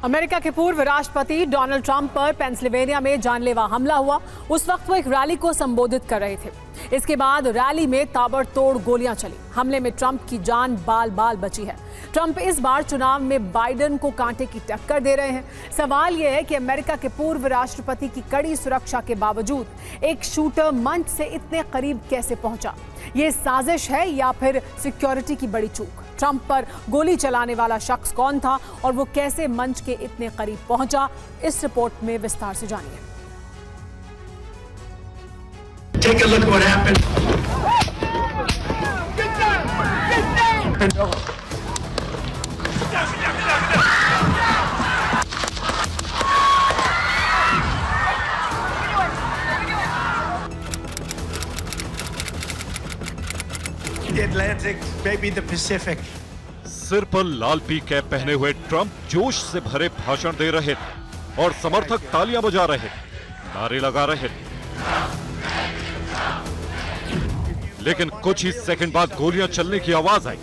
America के पूर्व राष्ट्रपति डोनाल्ड ट्रंप पर पेंसिल्वेनिया में जानलेवा हमला हुआ। उस वक्त वो एक रैली को संबोधित कर रहे थे। इसके बाद रैली में ताबड़तोड़ गोलियां चली। हमले में ट्रंप की जान बाल बाल बची है। ट्रंप इस बार चुनाव में बाइडेन को कांटे की टक्कर दे रहे हैं। सवाल यह है कि अमेरिका के पूर्व राष्ट्रपति की कड़ी सुरक्षा के बावजूद एक शूटर मंच से इतने करीब कैसे पहुंचा? ये साजिश है या फिर सिक्योरिटी की बड़ी चूक? ट्रंप पर गोली चलाने वाला शख्स कौन था और वो कैसे मंच के इतने करीब पहुंचा? इस रिपोर्ट में विस्तार से जानिए। Take a look what happened. The Atlantic, maybe the Pacific. सिर पर लाल पी कैप पहने हुए ट्रंप जोश से भरे भाषण दे रहे थे और समर्थक तालियां बजा रहे थे, नारे लगा रहे थे। लेकिन कुछ ही सेकंड बाद गोलियां चलने की आवाज आई।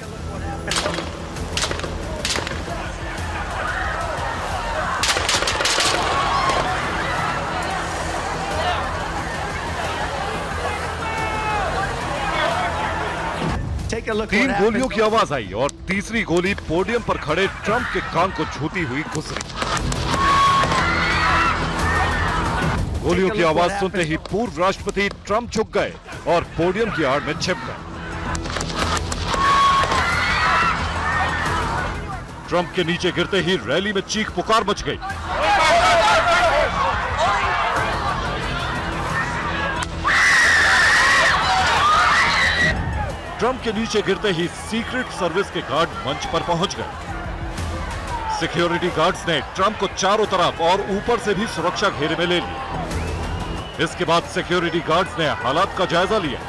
तीन गोलियों की आवाज आई और तीसरी गोली पोडियम पर खड़े ट्रंप के कान को छूती हुई गुजरी। गोलियों की आवाज सुनते ही पूर्व राष्ट्रपति ट्रंप झुक गए और पोडियम की आड़ में छिप गए। ट्रंप के नीचे गिरते ही रैली में चीख पुकार मच गई। ट्रंप के नीचे गिरते ही सीक्रेट सर्विस के गार्ड मंच पर पहुंच गए। सिक्योरिटी गार्ड्स ने ट्रंप को चारों तरफ और ऊपर से भी सुरक्षा घेरे में ले लिया। इसके बाद सिक्योरिटी गार्ड्स ने हालात का जायजा लिया।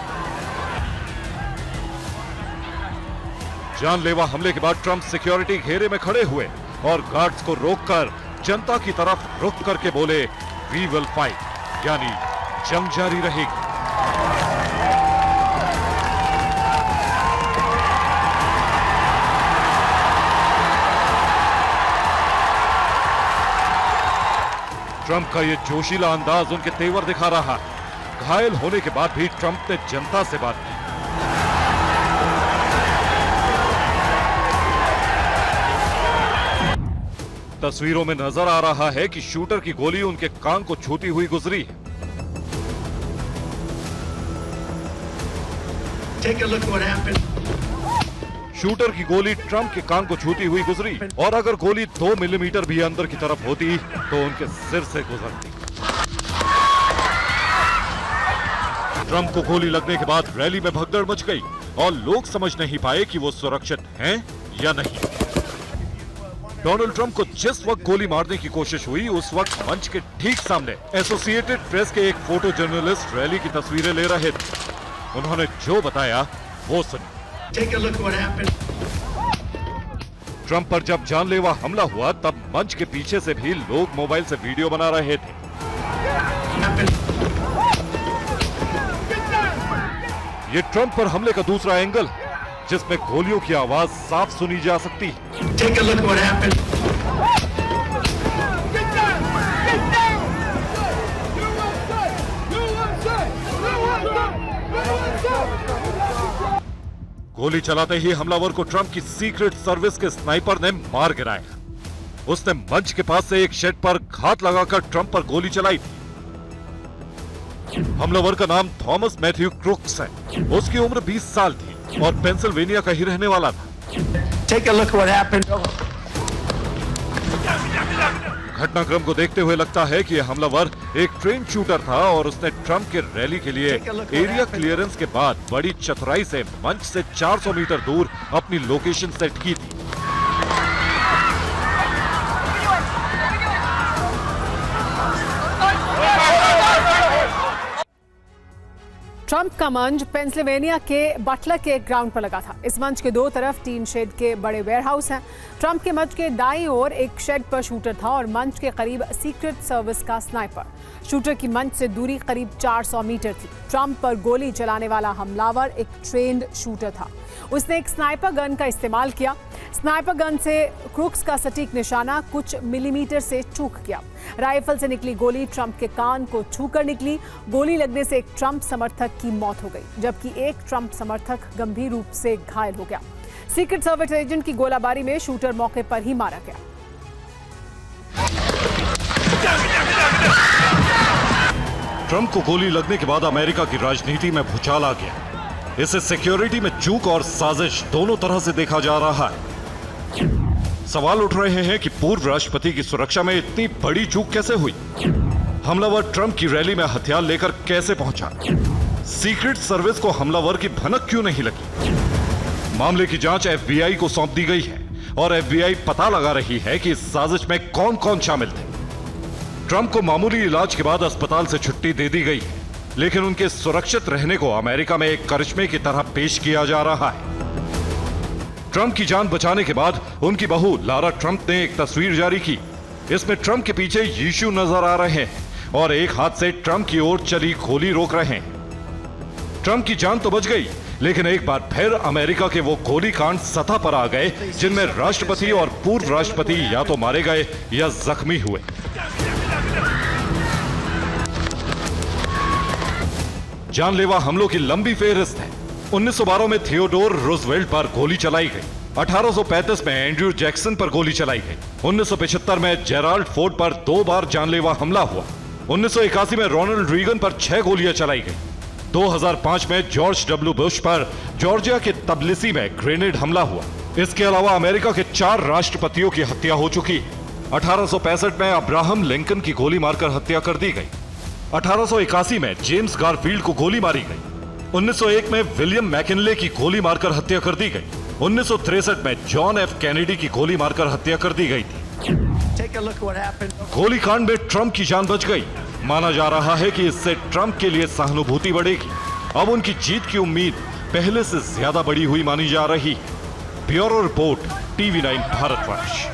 जानलेवा हमले के बाद ट्रंप सिक्योरिटी घेरे में खड़े हुए और गार्ड्स को रोककर जनता की तरफ रुख करके बोले, वी विल फाइट, यानी जंग जारी रहेगी। ट्रंप का ये जोशीला अंदाज उनके तेवर दिखा रहा है। घायल होने के बाद भी ट्रंप ने जनता से बात की। तस्वीरों में नजर आ रहा है कि शूटर की गोली उनके कान को छूती हुई गुजरी है। Take a look what happened. Shooter की गोली ट्रंप के कान को छूती हुई गुजरी और अगर गोली 2 मिलीमीटर भी अंदर की तरफ होती तो उनके सिर से गुजरती। ट्रंप को गोली लगने के बाद रैली में भगदड़ मच गई और लोग समझ नहीं पाए कि वो सुरक्षित हैं या नहीं। डोनाल्ड ट्रंप को जिस वक्त गोली मारने की कोशिश हुई उस वक्त मंच के ठीक सामने एसोसिएटेड प्रेस के एक फोटो जर्नलिस्ट रैली की तस्वीरें ले रहे थे। उन्होंने जो बताया वो सुनिए। Take a look what happened. Trump पर जब जानलेवा हमला हुआ तब मंच के पीछे से भी लोग मोबाइल से वीडियो बना रहे थे। ये ट्रंप पर हमले का दूसरा एंगल है जिसमें गोलियों की आवाज साफ सुनी जा सकती है। Take a look what happened. गोली चलाते ही हमलावर को ट्रंप की सीक्रेट सर्विस के स्नाइपर ने मार गिराया। उसने मंच के पास से एक शेड पर घात लगाकर ट्रंप पर गोली चलाई थी। हमलावर का नाम थॉमस मैथ्यू क्रुक्स है। उसकी उम्र 20 साल थी और पेंसिल्वेनिया का ही रहने वाला था। Take a look what happened. घटनाक्रम को देखते हुए लगता है कि यह हमलावर एक ट्रेन शूटर था और उसने ट्रंप के रैली के लिए एरिया क्लियरेंस के बाद बड़ी चतुराई से मंच से 400 मीटर दूर अपनी लोकेशन सेट की थी। ट्रंप का मंच पेंसिल्वेनिया के बटलर के ग्राउंड पर लगा था। इस मंच के दो तरफ टीन शेड के बड़े वेयरहाउस हैं। ट्रंप के मंच के दाईं ओर एक शेड पर शूटर था और मंच के करीब सीक्रेट सर्विस का स्नाइपर। शूटर की मंच से दूरी करीब 400 मीटर थी। ट्रंप पर गोली चलाने वाला हमलावर एक ट्रेंड शूटर था। उसने एक स्नाइपर गन का इस्तेमाल किया। स्नाइपर गन से क्रूक्स का सटीक निशाना कुछ मिलीमीटर से चूक गया। राइफल से निकली गोली ट्रंप के कान को छूकर निकली। गोली लगने से एक ट्रंप समर्थक की मौत हो गई, जबकि एक ट्रंप समर्थक गंभीर रूप से घायल हो गया। सीक्रेट सर्विस एजेंट की गोलाबारी में शूटर मौके पर ही मारा गया। ट्रंप को गोली लगने के बाद अमेरिका की राजनीति में भूचाल आ गया। इसे सिक्योरिटी में चूक और साजिश दोनों तरह से देखा जा रहा है। सवाल उठ रहे हैं कि पूर्व राष्ट्रपति की सुरक्षा में इतनी बड़ी चूक कैसे हुई? हमलावर ट्रंप की रैली में हथियार लेकर कैसे पहुंचा? सीक्रेट सर्विस को हमलावर की भनक क्यों नहीं लगी? मामले की जांच FBI को सौंप दी गई है और FBI पता लगा रही है कि इस साजिश में कौन कौन शामिल थे। ट्रंप को मामूली इलाज के बाद अस्पताल से छुट्टी दे दी गई है, लेकिन उनके सुरक्षित रहने को अमेरिका में एक करिश्मे की तरह पेश किया जा रहा है। ट्रंप की जान बचाने के बाद उनकी बहू लारा ट्रंप ने एक तस्वीर जारी की। इसमें ट्रंप के पीछे यीशु नजर आ रहे हैं और एक हाथ से ट्रंप की ओर चली गोली रोक रहे हैं। ट्रंप की जान तो बच गई, लेकिन एक बार फिर अमेरिका के वो गोलीकांड सतह पर आ गए जिनमें राष्ट्रपति और पूर्व राष्ट्रपति या तो मारे गए या जख्मी हुए। जानलेवा हमलों की लंबी फेहरिस्त है। 1912 में थियोडोर रूजवेल्ट पर गोली चलाई गई। 1835 में एंड्रयू जैक्सन पर गोली चलाई गई। 1975 में जेराल्ड फोर्ड पर 2 बार जानलेवा हमला हुआ। 1981 में रोनाल्ड रीगन पर 6 गोलियां चलाई गई। 2005 में जॉर्ज डब्ल्यू बुश पर जॉर्जिया के तबलिसी में ग्रेनेड हमला हुआ। इसके अलावा अमेरिका के 4 राष्ट्रपतियों की हत्या हो चुकी। 1865 में अब्राहम लिंकन की गोली मारकर हत्या कर दी गई। 1881 में जेम्स गारफील्ड को गोली मारी गई। 1901 में विलियम मैकिनले की गोली मारकर हत्या कर दी गई। 1963 में जॉन एफ कैनेडी की गोली मारकर हत्या कर दी गई थी। Take a look what happened. गोलीकांड में ट्रंप की जान बच गई। माना जा रहा है कि इससे ट्रंप के लिए सहानुभूति बढ़ेगी। अब उनकी जीत की उम्मीद पहले से ज्यादा बड़ी हुई मानी जा रही है। Bureau report, TV9 Bharatvarsh.